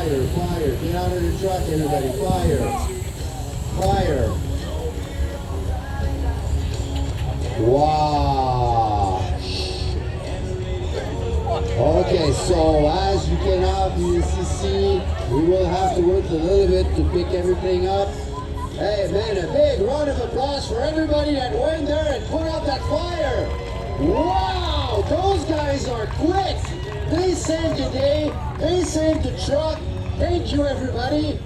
fire, fire. Get out of the truck, everybody. Fire. Fire. Wow. Okay, so as you can obviously see, we will have to work a little bit to pick everything up. Hey man, a big round of applause for everybody that went there and put out that fire. Wow, those guys are quick. They saved the day. They saved the truck. Thank you, everybody.